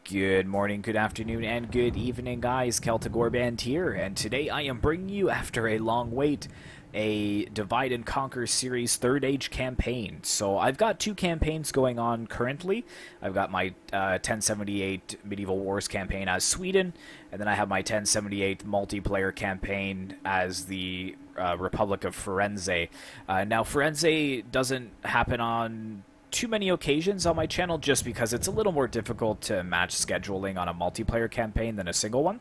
Good morning, good afternoon, and good evening, guys. Celtic Warband here, and today I am bringing you, after a long wait, a Divide and Conquer series 3rd Age campaign. So I've got two campaigns going on currently. I've got my 1078 Medieval Wars campaign as Sweden, and then I have my 1078 multiplayer campaign as the Republic of Firenze. Now, Firenze doesn't happen on too many occasions on my channel just because it's a little more difficult to match scheduling on a multiplayer campaign than a single one.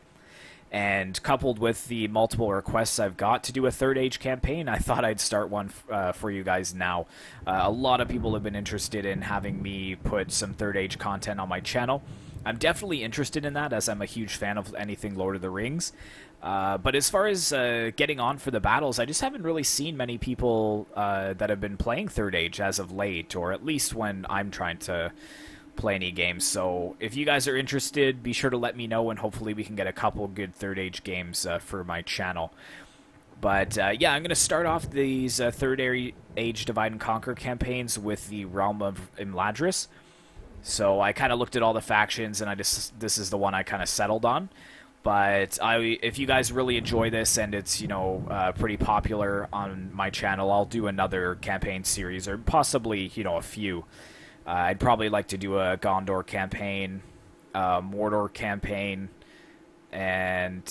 And coupled with the multiple requests I've got to do a 3rd Age campaign, I thought I'd start one for you guys now. A lot of people have been interested in having me put some 3rd Age content on my channel. I'm definitely interested in that, as I'm a huge fan of anything Lord of the Rings. But as far as getting on for the battles, I just haven't really seen many people that have been playing 3rd Age as of late, or at least when I'm trying to play any games. So if you guys are interested, be sure to let me know, and hopefully we can get a couple good 3rd Age games for my channel. But yeah, I'm going to start off these 3rd Age Divide and Conquer campaigns with the Realm of Imladris. So I kind of looked at all the factions, and this is the one I kind of settled on. But if you guys really enjoy this and it's, you know, pretty popular on my channel, I'll do another campaign series, or possibly, you know, a few. I'd probably like to do a Gondor campaign, Mordor campaign, and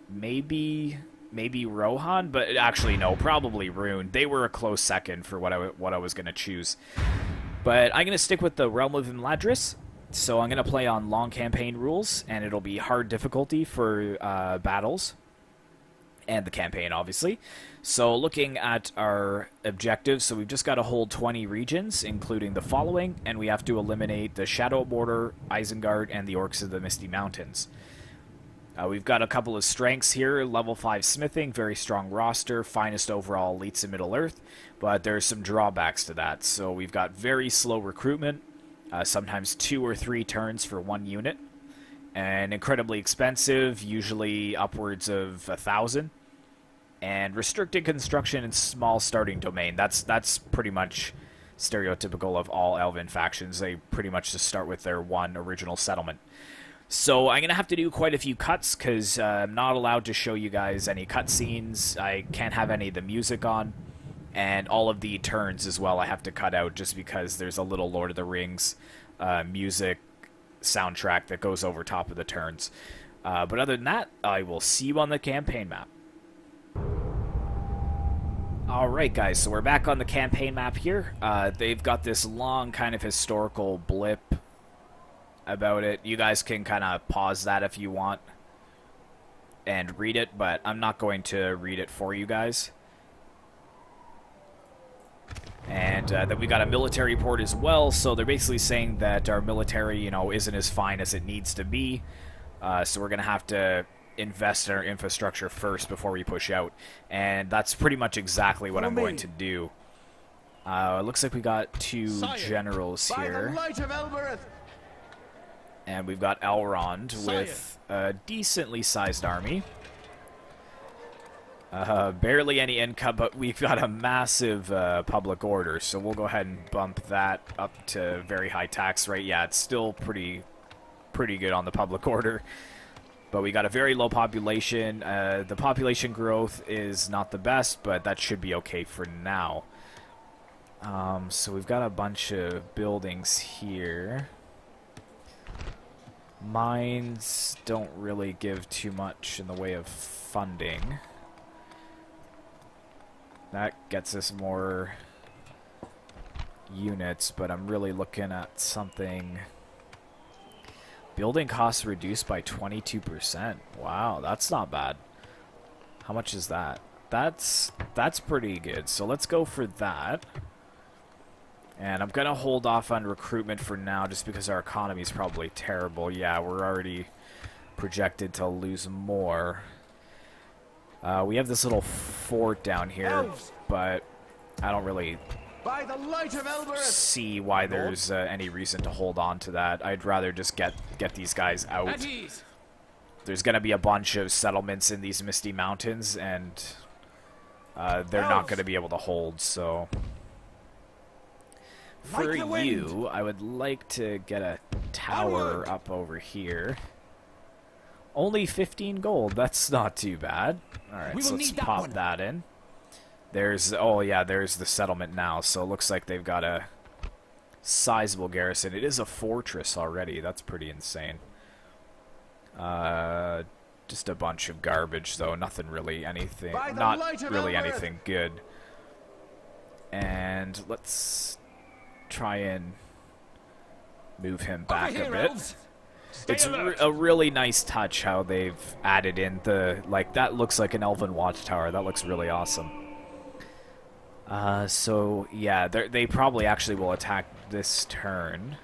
maybe Rohan, but actually no, probably Rune. They were a close second for what I was going to choose. But I'm going to stick with the Realm of Imladris. So I'm going to play on long campaign rules, and it'll be hard difficulty for battles and the campaign, obviously. So looking at our objectives, so we've just got to hold 20 regions, including the following, and we have to eliminate the Shadow Border, Isengard, and the Orcs of the Misty Mountains. We've got a couple of strengths here: level 5 smithing, very strong roster, finest overall elites in Middle-earth, but there's some drawbacks to that. So we've got very slow recruitment, sometimes 2 or 3 turns for 1 unit, and incredibly expensive, usually upwards of 1,000, and restricted construction and small starting domain. That's pretty much stereotypical of all elven factions. They pretty much just start with their one original settlement. So I'm going to have to do quite a few cuts, because I'm not allowed to show you guys any cutscenes. I can't have any of the music on. And all of the turns as well I have to cut out, just because there's a little Lord of the Rings music soundtrack that goes over top of the turns. But other than that, I will see you on the campaign map. Alright guys, so we're back on the campaign map here. They've got this long kind of historical blip about it. You guys can kind of pause that if you want and read it, but I'm not going to read it for you guys. And then we got a military report as well, so they're basically saying that our military, you know, isn't as fine as it needs to be. So we're going to have to invest in our infrastructure first before we push out. And that's pretty much exactly what I'm going to do. It looks like we got 2 generals here. And we've got Elrond with a decently sized army. Barely any income, but we've got a massive public order, so we'll go ahead and bump that up to very high tax rate. Yeah, it's still pretty good on the public order, but we got a very low population. The population growth is not the best, but that should be okay for now. So we've got a bunch of buildings here. Mines don't really give too much in the way of funding. That gets us more units, but I'm really looking at something. Building costs reduced by 22%. Wow, that's not bad. How much is that? That's pretty good. So let's go for that. And I'm going to hold off on recruitment for now, just because our economy is probably terrible. Yeah, we're already projected to lose more. We have this little fort down here, Elves, but I don't really by the light of see why there's any reason to hold on to that. I'd rather just get these guys out. There's going to be a bunch of settlements in these Misty Mountains, and they're not going to be able to hold, so for Like the wind. you, I would like to get a tower Onward. up over here. Only 15 gold. That's not too bad. All right, We so will let's need that pop one. that in. There's there's the settlement now. So it looks like they've got a sizable garrison. It is a fortress already. That's pretty insane. Just a bunch of garbage though. Nothing really anything. By the Not light of really Elven. anything good. And let's try and move him back Over here, a bit. Elves. Stay It's alert. a really nice touch how they've added in the, like, that looks like an elven watchtower. That looks really awesome. So, yeah, they probably actually will attack this turn.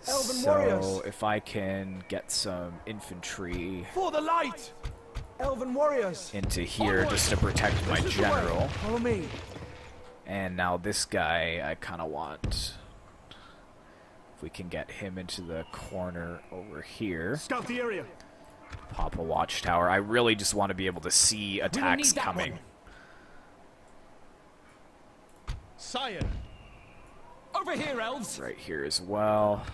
Elven So, warriors. if I can get some infantry For the light. Elven warriors. into here Onward. just to protect my This is the way. general. Follow me. And now this guy, I kind of want... If we can get him into the corner over here. Scout the area. Pop a watchtower. I really just want to be able to see attacks need that coming. one. Sire. Over here, elves. Right here as well.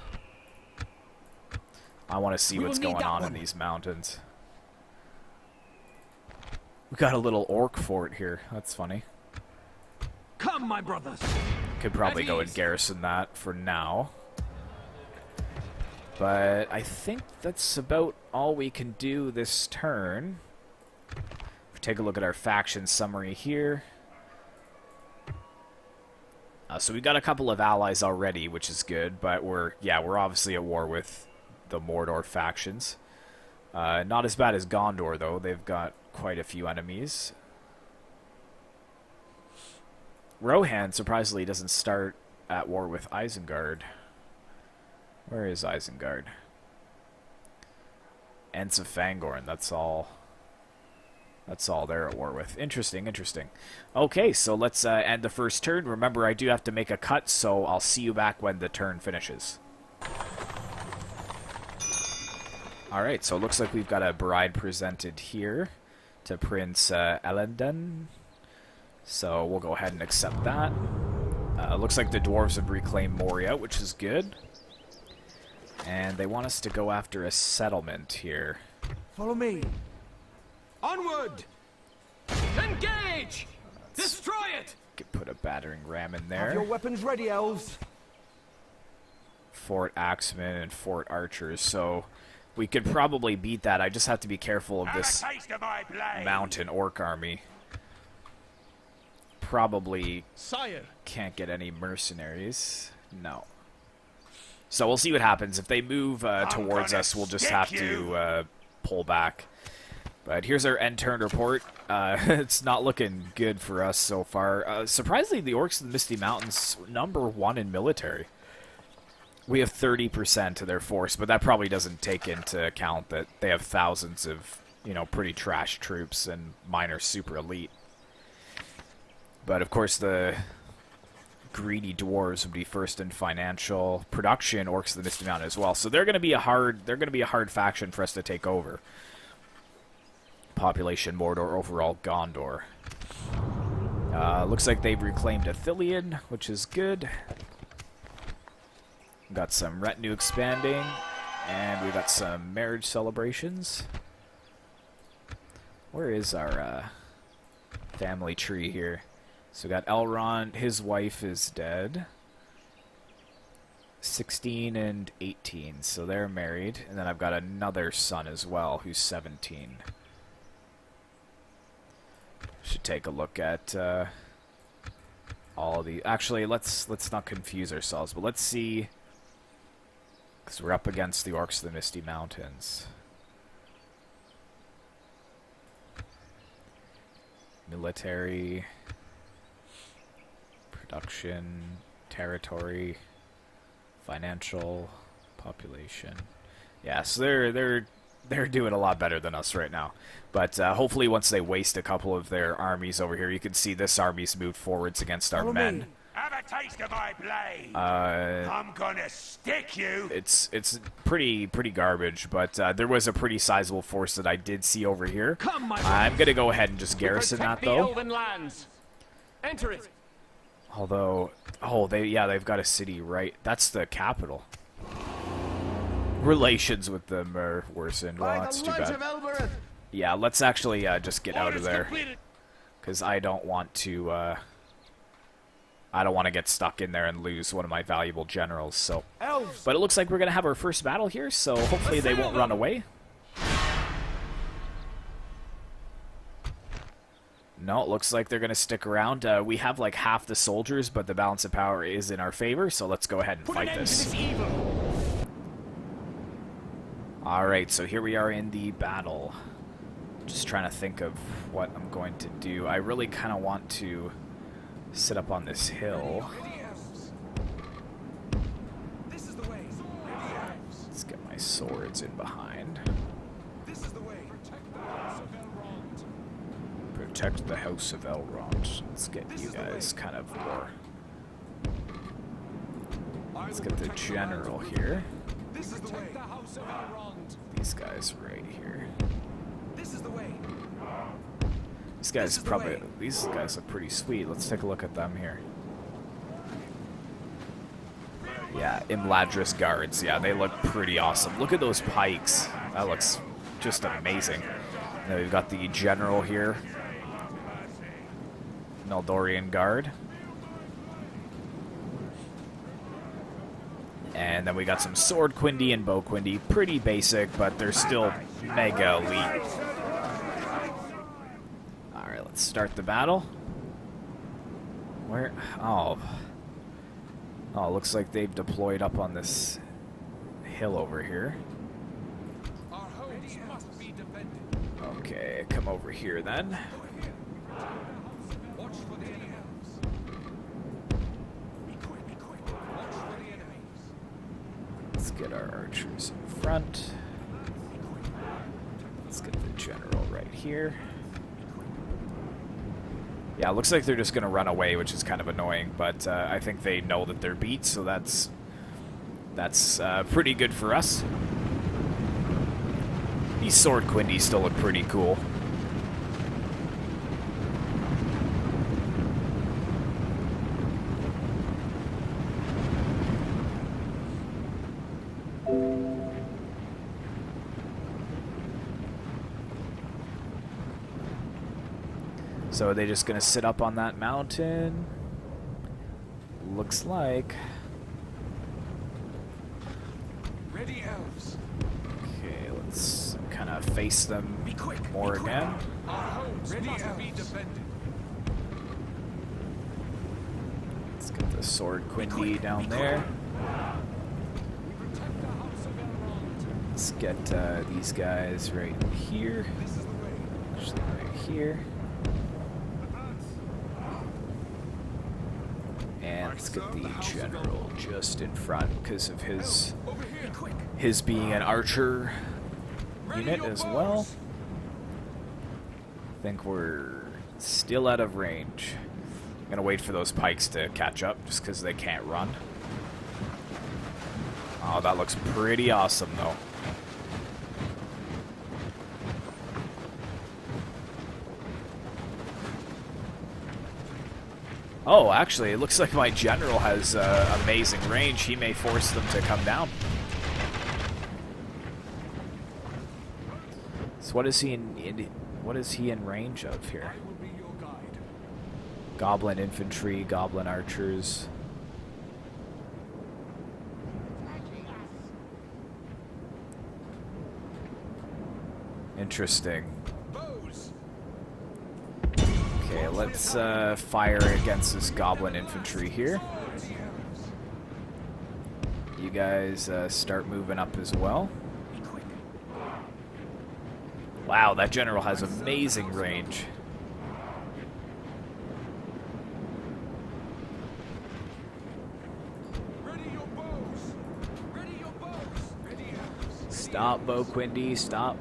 I want to see We what's will need going that on in one. these mountains. We got a little orc fort here. That's funny. Come, my brothers. Could probably At go and ease. garrison that for now. But I think that's about all we can do this turn. Take a look at our faction summary here. So we got a couple of allies already, which is good, but we're obviously at war with the Mordor factions. Not as bad as Gondor, though. They've got quite a few enemies. Rohan, surprisingly, doesn't start at war with Isengard. Where is Isengard? Ents of Fangorn, that's all. That's all they're at war with. Interesting, interesting. Okay, so let's end the first turn. Remember, I do have to make a cut, so I'll see you back when the turn finishes. Alright, so it looks like we've got a bride presented here to Prince Elendon. So we'll go ahead and accept that. Looks like the dwarves have reclaimed Moria, which is good. And they want us to go after a settlement here. Follow me. Onward. Engage. Destroy it. Could put a battering ram in Have your there. weapons ready, elves. Fort Axemen and Fort Archers, so we could probably beat that. I just have to be careful of this mountain orc army. Probably Sire. can't get any mercenaries. No. So we'll see what happens. If they move towards us, we'll just have to pull back. But here's our end turn report. It's not looking good for us so far. Surprisingly, the Orcs of the Misty Mountains, #1 in military. We have 30% of their force, but that probably doesn't take into account that they have thousands of, pretty trash troops, and mine are super elite. But of course, the greedy dwarves would be first in financial production. Orcs of the Misty Mountain as well. So they're going to be a hard faction for us to take over. Population Mordor, overall Gondor. Looks like they've reclaimed Ithilien, which is good. Got some retinue expanding, and we got some marriage celebrations. Where is our family tree here? So we got Elrond, his wife is dead. 16 and 18, so they're married. And then I've got another son as well, who's 17. Should take a look at all the... Actually, let's not confuse ourselves, but let's see... Because we're up against the Orcs of the Misty Mountains. Military... Production... Territory... Financial... Population... Yeah, so they're doing a lot better than us right now. But hopefully once they waste a couple of their armies over here, you can see this army's moved forwards against our Follow men. me. Have a taste of my blade. Uh, I'm gonna stick you. it's pretty garbage, but there was a pretty sizable force that I did see over here. Come, my I'm gonna go ahead and just garrison that Protect the though. elven lands. Enter it. Although, oh, they've got a city right. That's the capital. Relations with them are worsened. Well, that's too bad. Yeah, let's actually just get out of there, because I don't want to. I don't want to get stuck in there and lose one of my valuable generals. So, Elves. but it looks like we're gonna have our first battle here. So hopefully they won't run away. No, it looks like they're going to stick around. We have like half the soldiers, but the balance of power is in our favor, so let's go ahead and fight this. Alright, so here we are in the battle. Just trying to think of what I'm going to do. I really kind of want to sit up on this hill. Let's get my swords in behind. Protect the House of Elrond. Let's get you guys kind of more. Let's get the general here. These guys right here. These guys probably. These guys look pretty sweet. Let's take a look at them here. Yeah, Imladris guards. Yeah, they look pretty awesome. Look at those pikes. That looks just amazing. Now we've got the general here. Noldorian guard. And then we got some sword Quindy and bow Quindy. Pretty basic, but they're still mega elite. Alright, let's start the battle. Where? Oh. Oh, looks like they've deployed up on this hill over here. Okay, come over here then. Let's get our archers in front. Let's get the general right here. Yeah, it looks like they're just going to run away, which is kind of annoying, but I think they know that they're beat, so that's pretty good for us. These sword Quindy still look pretty cool. So are they just going to sit up on that mountain? Looks like. Ready, elves. Okay, let's kind of face them more again. Our homes must be defended. Let's get the sword Quindy down there. Let's get these guys right here. Actually, right here. And let's get the general just in front because of his being an archer unit as well. I think we're still out of range. I'm gonna wait for those pikes to catch up just because they can't run. Oh, that looks pretty awesome though. Oh, actually, it looks like my general has amazing range. He may force them to come down. So what is he in range of here? Goblin infantry, goblin archers. Interesting. Okay, let's fire against this goblin infantry here. You guys start moving up as well. Wow, that general has amazing range. Stop, bow Quindy, stop.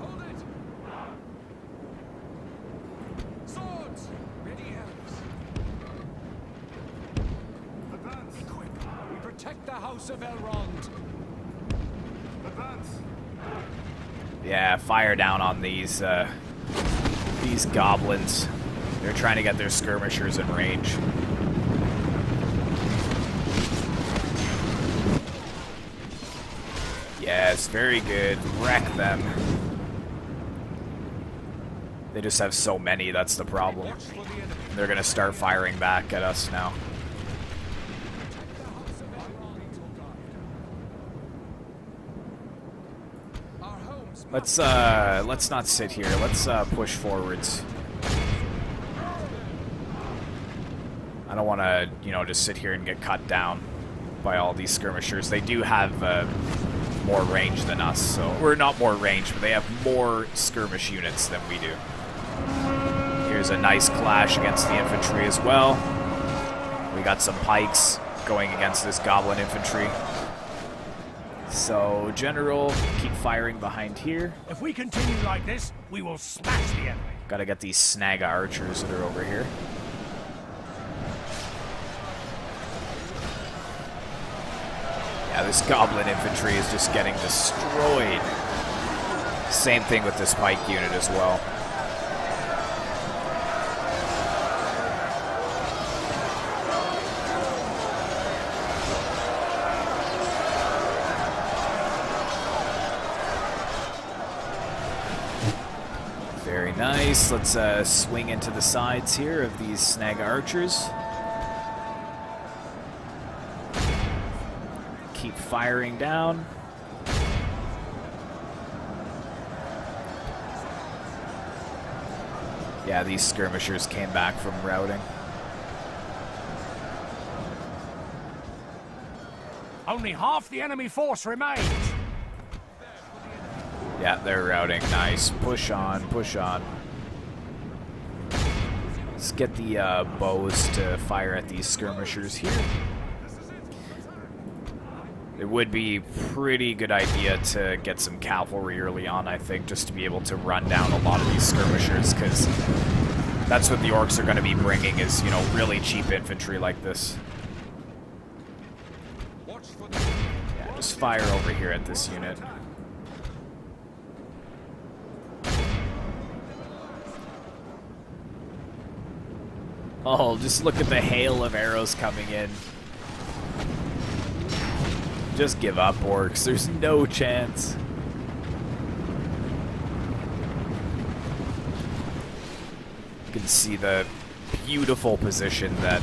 Of Elrond. Yeah, fire down on these goblins. They're trying to get their skirmishers in range. Yes, very good. Wreck them. They just have so many, that's the problem. They're gonna start firing back at us now. Let's not sit here. Let's push forwards. I don't want to, you know, just sit here and get cut down by all these skirmishers. They do have more range than us, so we're not more range, but they have more skirmish units than we do. Here's a nice clash against the infantry as well. We got some pikes going against this goblin infantry. So, General, keep firing behind here. If we continue like this, we will smash the enemy. Gotta get these snag archers that are over here. Yeah, this goblin infantry is just getting destroyed. Same thing with this pike unit as well. Very nice. Let's swing into the sides here of these snag archers. Keep firing down. Yeah, these skirmishers came back from routing. Only half the enemy force remains. Yeah, they're routing. Nice. Push on, push on. Let's get the bows to fire at these skirmishers here. It would be a pretty good idea to get some cavalry early on, I think, just to be able to run down a lot of these skirmishers, because that's what the Orcs are going to be bringing is, you know, really cheap infantry like this. Yeah, just fire over here at this unit. Oh, just look at the hail of arrows coming in. Just give up, Orcs. There's no chance. You can see the beautiful position that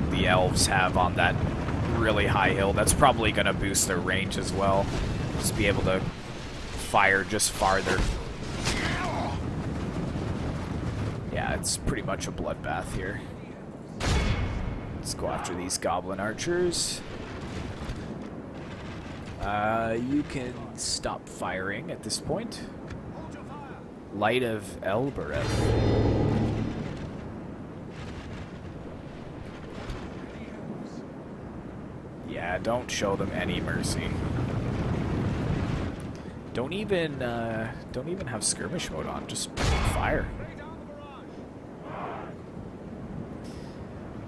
the Elves have on that really high hill. That's probably going to boost their range as well. Just be able to fire just farther. Yeah, it's pretty much a bloodbath here. Let's go after these goblin archers. You can stop firing at this point. Light of Elbereth. Yeah, don't show them any mercy. Don't even have skirmish mode on. Just fire.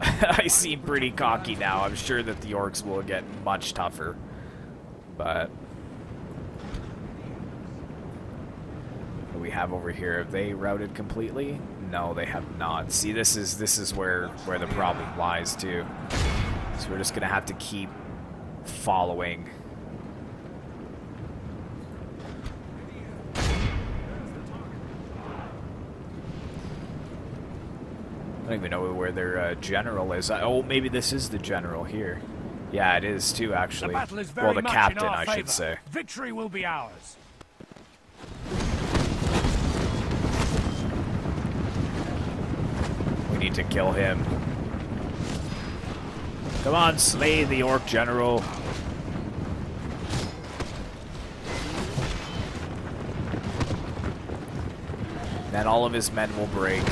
I seem pretty cocky now. I'm sure that the Orcs will get much tougher. But what do we have over here? Have they routed completely? No, they have not. See, this is where the problem lies too. So we're just gonna have to keep following. I don't even know where their general is. Oh, maybe this is the general here. Yeah, it is too, actually. Well, the captain, I should say. Victory will be ours. We need to kill him. Come on, slay the Orc general. Then all of his men will break.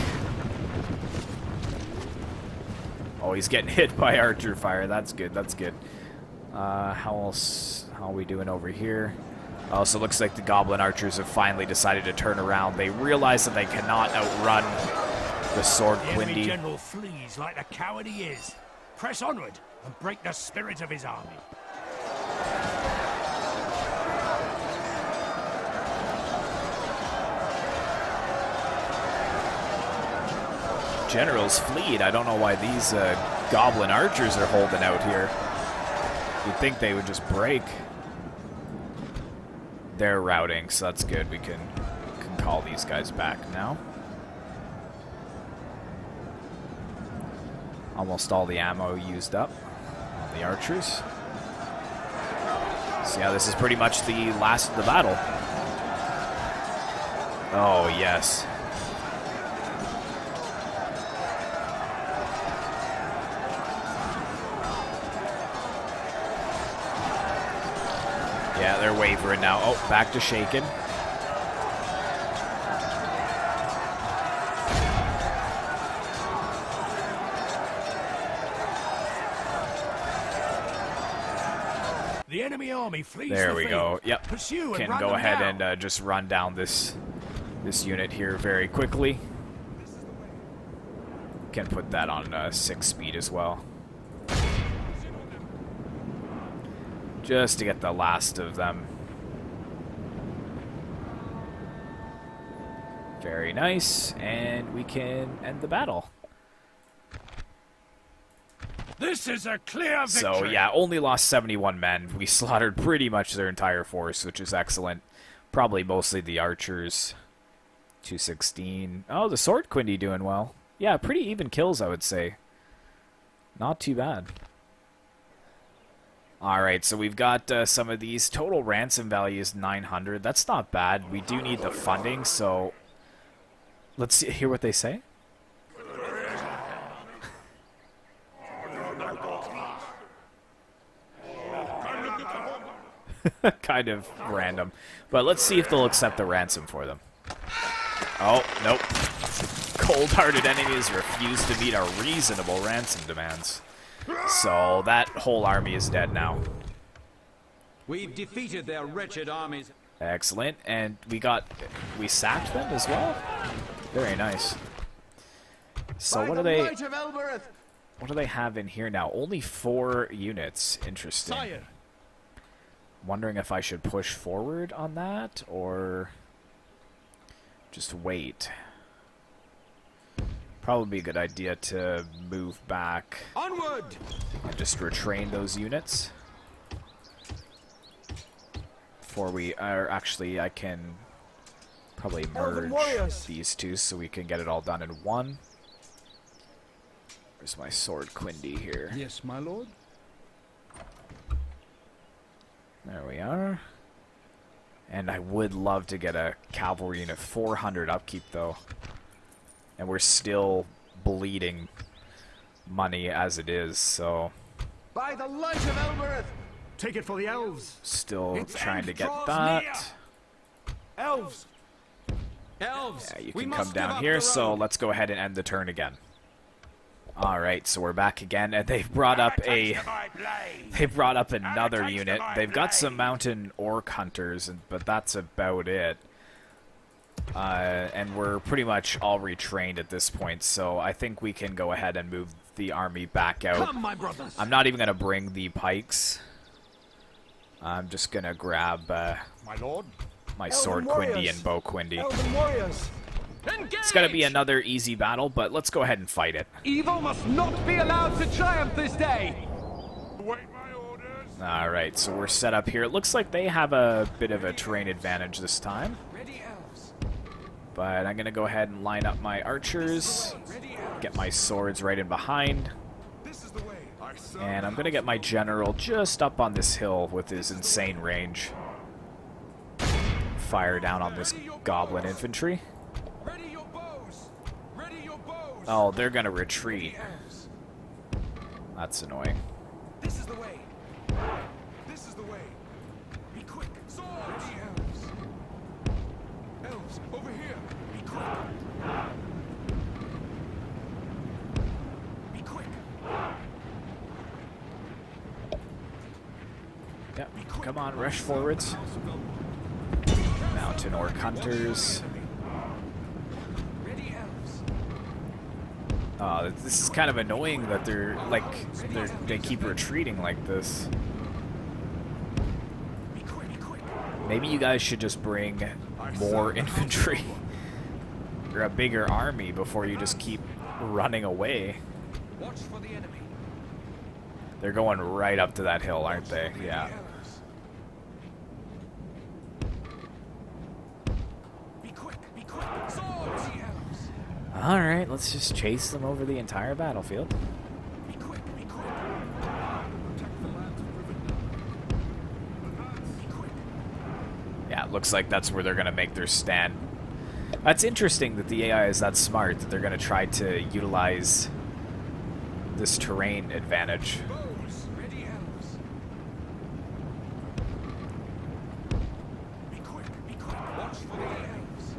Oh, he's getting hit by archer fire. That's good. That's good. How are we doing over here? Oh, so it looks like the goblin archers have finally decided to turn around. They realize that they cannot outrun the sword The enemy Quindy. general flees like the coward he is. Press onward and break the spirit of his army. General's fleet. I don't know why these goblin archers are holding out here. You'd think they would just break. They're routing, so that's good. We can call these guys back now. Almost all the ammo used up on the archers. So yeah, this is pretty much the last of the battle. Oh, yes. Yeah, they're wavering now. Oh, back to shaking. The enemy army flees There the we field. go. Yep. Pursue and Can run go them ahead down. and just run down this unit here very quickly. Can put that on 6 speed as well. Just to get the last of them. Very nice. And we can end the battle. This is a clear victory. So yeah, only lost 71 men. We slaughtered pretty much their entire force, which is excellent. Probably mostly the archers. 216. Oh, the sword Quindy doing well. Yeah, pretty even kills, I would say. Not too bad. Alright, so we've got some of these. Total ransom value is 900. That's not bad. We do need the funding, so let's hear what they say. Kind of random. But let's see if they'll accept the ransom for them. Oh, nope. Cold-hearted enemies refuse to meet our reasonable ransom demands. So that whole army is dead now. We've defeated their wretched armies. Excellent. And we sacked them as well? Very nice. So what do they have in here now? Only 4 units. Interesting. Sire. Wondering if I should push forward on that or just wait. Probably be a good idea to move back Onward! and just retrain those units. Before we are actually, I can probably Elven merge warriors. these two so we can get it all done in one. Where's my sword Quindy here? Yes, my lord. There we are. And I would love to get a cavalry unit. 400 upkeep, though. And we're still bleeding money as it is, so... By the light of Elbereth! Take it for the elves. Still Its trying end to get draws that. near. Elves. Elves! Yeah, you we can must come give down up here, the so road. let's go ahead and end the turn again. Alright, so we're back again, and they've brought up another unit. They've got some mountain orc hunters, but that's about it. And we're pretty much all retrained at this point, so I think we can go ahead and move the army back out. Come, my brothers. I'm not even going to bring the pikes. I'm just going to grab My lord. my sword Quindy and bow Quindy. Elven warriors. It's going to be another easy battle, but let's go ahead and fight it. Evil must not be allowed to triumph this day! Await my orders. Alright, so we're set up here. It looks like they have a bit of a terrain advantage this time. Ready elves. But I'm going to go ahead and line up my archers, Ready elves. get my swords right in behind, This is the way. Our son and I'm going to get my general just up on this hill with his insane range. Fire down on this goblin infantry. Ready your bows. Ready your bows. Oh, they're going to retreat. Elves. That's annoying. This is the way. This is the way. Be quick. Swords. Ready elves. Elves, over here. Be quick. Be quick. Yep, come on, rush forwards. Mountain orc hunters. Ready elves. This is kind of annoying that they keep retreating like this. Be quick. Be quick. Maybe you guys should just bring more infantry or a bigger army before you just keep running away. Watch for the enemy. They're going right up to that hill, aren't they? Yeah. Elves. Alright, let's just chase them over the entire battlefield. Be quick, be quick. Protect the lands driven down. Be quick. Yeah, it looks like that's where they're going to make their stand. That's interesting that the AI is that smart, that they're going to try to utilize this terrain advantage. Bows, ready, elves. Be quick, be quick. Watch for the elves.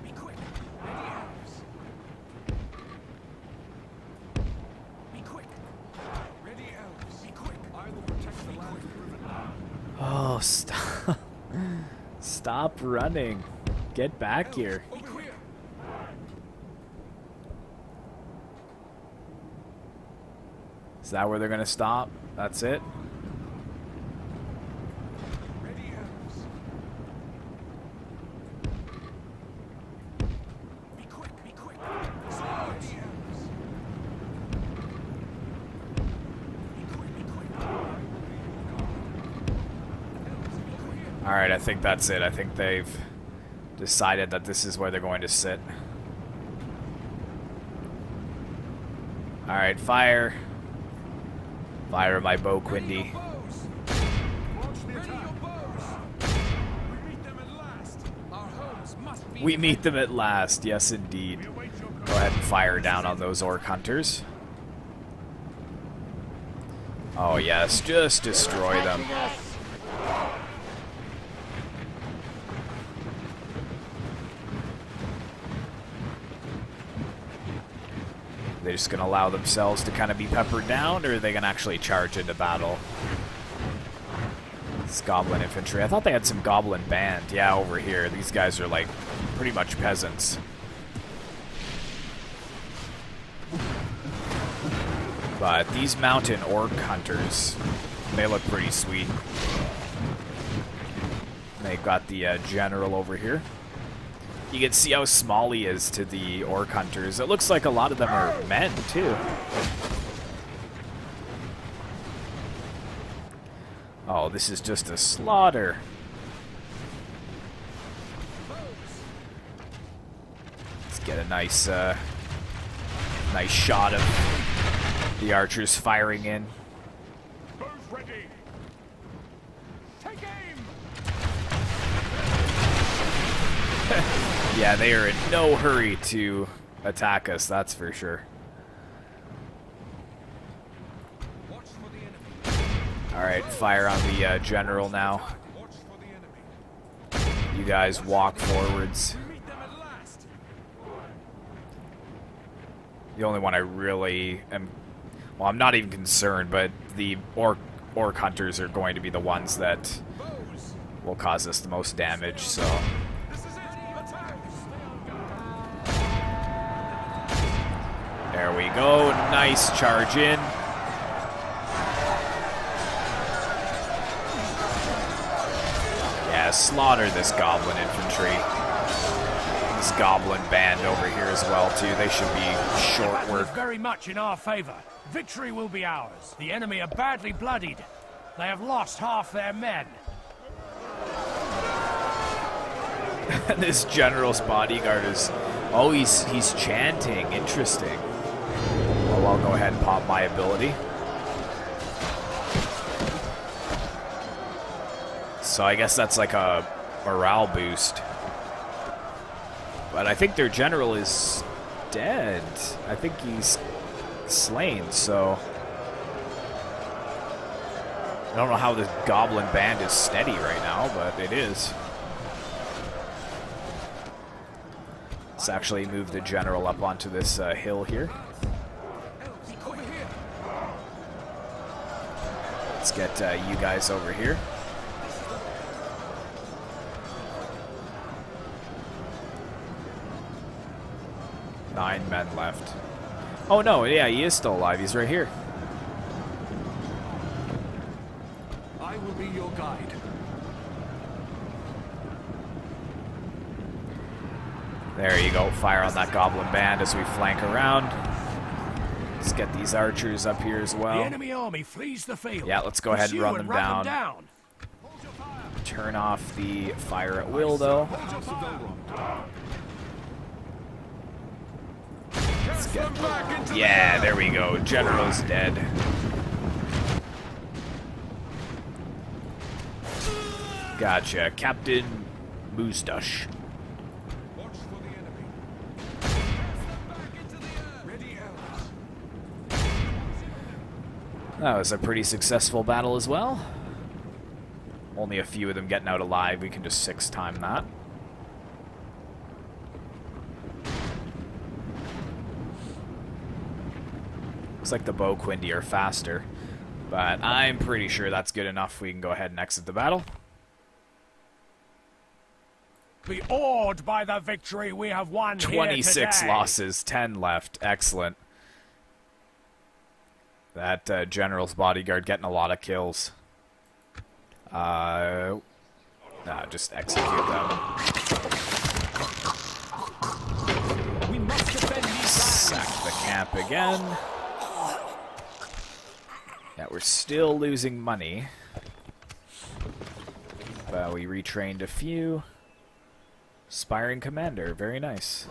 Be quick, ready, elves. Be quick. Ready, elves. Be quick. I will protect the land driven down. Oh, stop. Stop running. Get back here. Over here. Is that where they're going to stop? That's it? Ready, elves. Be quick, be quick. Swords. Ready, elves. Be quick, be quick. Elves, be quick. Alright, I think that's it. I think they've decided that this is where they're going to sit. Alright, fire. Fire my bow, Quindy. We meet them at last, yes indeed. Go ahead and fire down on those orc hunters. Oh yes, just destroy them. They're just gonna allow themselves to kind of be peppered down, or are they gonna actually charge into battle? It's goblin infantry. I thought they had some goblin band. Yeah, over here. These guys are like pretty much peasants. But these mountain orc hunters, they look pretty sweet. They've got the general over here. You can see how small he is to the orc hunters. It looks like a lot of them are men, too. Oh, this is just a slaughter. Let's get a nice, nice shot of the archers firing in. Bows ready. Take aim. Yeah, they are in no hurry to attack us, that's for sure. Watch for the enemy. Alright, fire on the general now. Watch for the enemy. You guys walk forwards. We meet them at last. The only one I really am... Well, I'm not even concerned, but the orc hunters are going to be the ones that Bows. will cause us the most damage, so... This is it. Attack. There we go. Nice charge in. Yeah, slaughter this goblin infantry. This goblin band over here as well, too. They should be short Battle is work. very much in our favor. Victory will be ours. The enemy are badly bloodied. They have lost half their men. This general's bodyguard is... Oh, he's chanting. Interesting. Well, I'll go ahead and pop my ability. So I guess that's like a morale boost. But I think their general is dead. I think he's slain, so... I don't know how the goblin band is steady right now, but it is. Let's actually move the general up onto this hill here. Elves, over here. Let's get you guys over here. Nine men left. Oh no, yeah, he is still alive. He's right here. I will be your guide. There you go. Fire on that goblin band as we flank around. Let's get these archers up here as The well. enemy army flees the field. Yeah, let's go ahead and Pursue run them down. down. Turn off the fire at will, though. Let's get... Them back into Yeah, there we go. General's dead. Gotcha. Captain Muzdash. Watch for the enemy. Cast them back into the air. Ready, elves. That was a pretty successful battle as well. Only a few of them getting out alive. We can just 6-time that. Looks like the bow Quindy are faster, but I'm pretty sure that's good enough. We can go ahead and exit the battle. Be awed by the victory we have won 26 here today. losses, 10 left. Excellent. That general's bodyguard getting a lot of kills. Just execute them. We must defend these Sack the camp again. Yeah, we're still losing money. But we retrained a few. Aspiring Commander, very nice.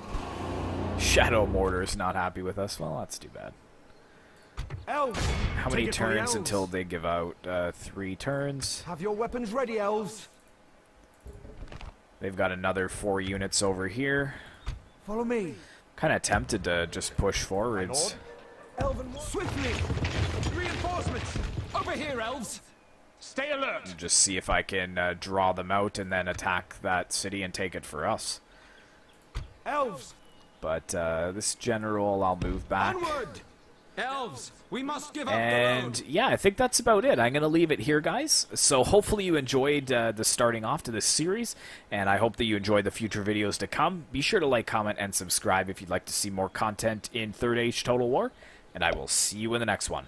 Shadow Mortar's not happy with us. Well, that's too bad. Elves, How many take it for the turns elves. until they give out? 3 turns. Have your weapons ready, elves. They've got another 4 units over here. Follow me. Kind of tempted to just push forwards. Elven, swiftly. reinforcements! Over here, elves! Stay alert! Just see if I can draw them out and then attack that city and take it for us. Elves, But this general, I'll move back. onward. Elves, we must give up the And road! yeah, I think that's about it. I'm going to leave it here, guys. So hopefully you enjoyed the starting off to this series, and I hope that you enjoy the future videos to come. Be sure to like, comment, and subscribe if you'd like to see more content in 3rd Age Total War, and I will see you in the next one.